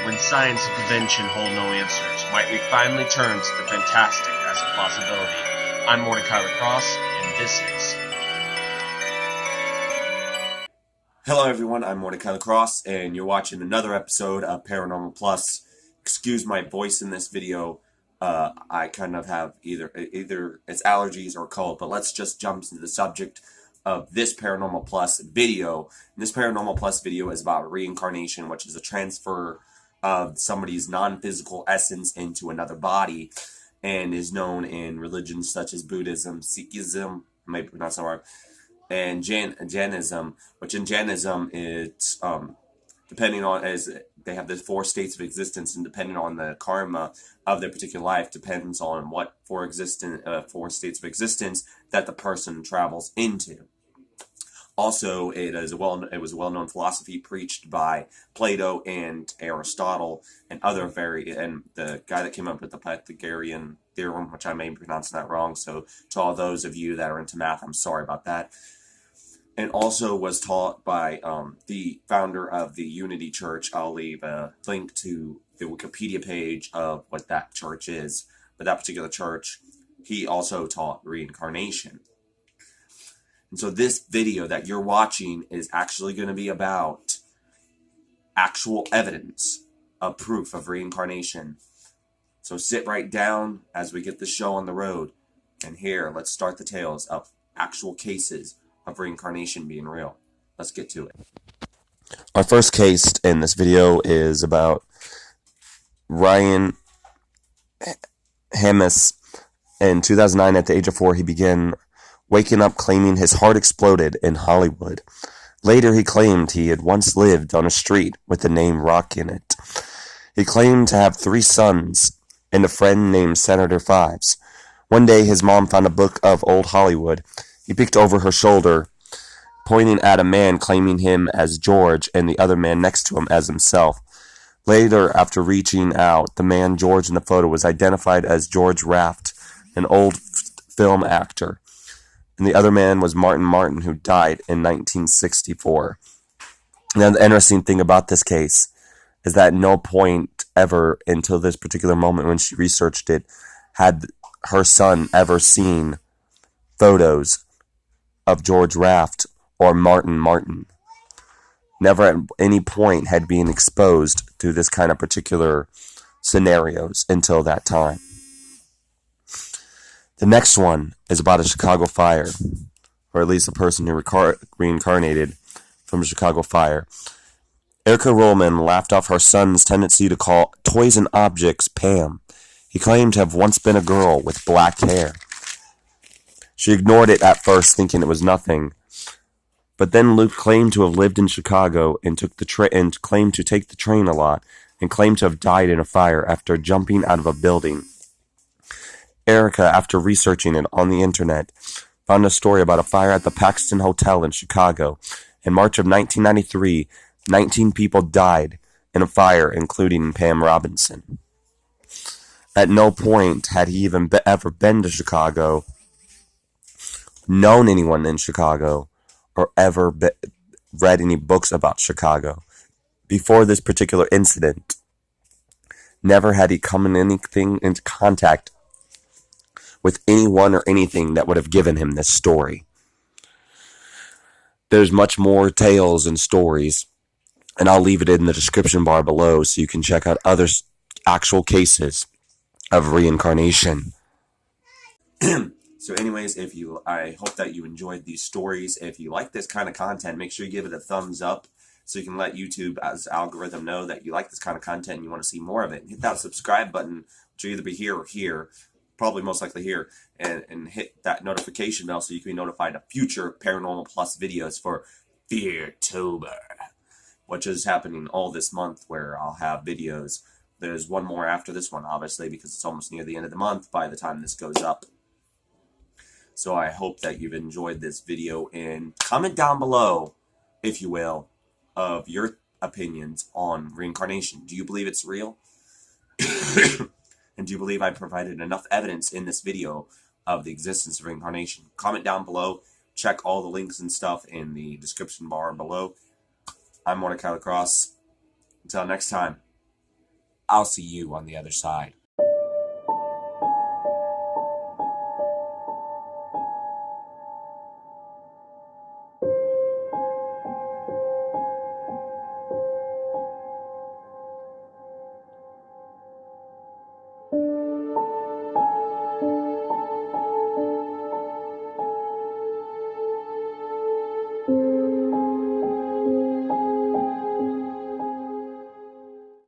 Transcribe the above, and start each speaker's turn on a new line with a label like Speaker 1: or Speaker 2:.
Speaker 1: When science and convention hold no answers, might we finally turn to the fantastic as a possibility? I'm Mortika Lacrosse, and this is...
Speaker 2: Hello everyone, I'm Mortika Lacrosse, and you're watching another episode of Paranormal Plus. Excuse my voice in this video. I kind of have either it's allergies or cold, but let's just jump into the subject of this Paranormal Plus video. This Paranormal Plus video is about reincarnation, which is a transfer of somebody's non-physical essence into another body, and is known in religions such as Buddhism, Sikhism, I may pronounce that wrong, and Jainism, which in Jainism it's depending on, as they have the 4 states of existence, and depending on the karma of their particular life depends on what 4 states of existence that the person travels into. Also, it was a well-known philosophy preached by Plato and Aristotle and and the guy that came up with the Pythagorean theorem, which I may be pronouncing that wrong. So to all those of you that are into math, I'm sorry about that. And also was taught by the founder of the Unity Church. I'll leave a link to the Wikipedia page of what that church is. But that particular church, he also taught reincarnation. And so this video that you're watching is actually going to be about actual evidence of proof of reincarnation. So sit right down as we get the show on the road. And here, let's start the tales of actual cases of reincarnation being real. Let's get to it. Our first case in this video is about Ryan Hamas. In 2009, at the age of 4, he began waking up claiming his heart exploded in Hollywood. Later, he claimed he had once lived on a street with the name Rock in it. He claimed to have 3 sons and a friend named Senator Fives. One day, his mom found a book of old Hollywood. He peeked over her shoulder, pointing at a man claiming him as George and the other man next to him as himself. Later, after reaching out, the man George in the photo was identified as George Raft, an old film actor. And the other man was Martin, who died in 1964. Now, the interesting thing about this case is that at no point ever until this particular moment when she researched it had her son ever seen photos of George Raft or Martin. Never at any point had been exposed to this kind of particular scenarios until that time. The next one is about a Chicago fire, or at least a person who reincarnated from a Chicago fire. Erica Rollman laughed off her son's tendency to call toys and objects Pam. He claimed to have once been a girl with black hair. She ignored it at first, thinking it was nothing. But then Luke claimed to have lived in Chicago and claimed to take the train a lot, and claimed to have died in a fire after jumping out of a building. Erica, after researching it on the internet, found a story about a fire at the Paxton Hotel in Chicago. In March of 1993, 19 people died in a fire, including Pam Robinson. At no point had he even ever been to Chicago, known anyone in Chicago, or ever read any books about Chicago. Before this particular incident, never had he come into contact with anyone or anything that would have given him this story. There's much more tales and stories, and I'll leave it in the description bar below so you can check out other actual cases of reincarnation. So anyways, I hope that you enjoyed these stories. If you like this kind of content, make sure you give it a thumbs up so you can let YouTube as algorithm know that you like this kind of content and you want to see more of it. Hit that subscribe button, which will either be here or here, probably most likely here, and hit that notification bell so you can be notified of future Paranormal Plus videos for Feartober, which is happening all this month, where I'll have videos. There's one more after this one, obviously, because it's almost near the end of the month by the time this goes up. So I hope that you've enjoyed this video, and comment down below, if you will, of your opinions on reincarnation. Do you believe it's real? And do you believe I provided enough evidence in this video of the existence of reincarnation? Comment down below. Check all the links and stuff in the description bar below. I'm Mortika Lacrosse. Until next time. I'll see you on the other side.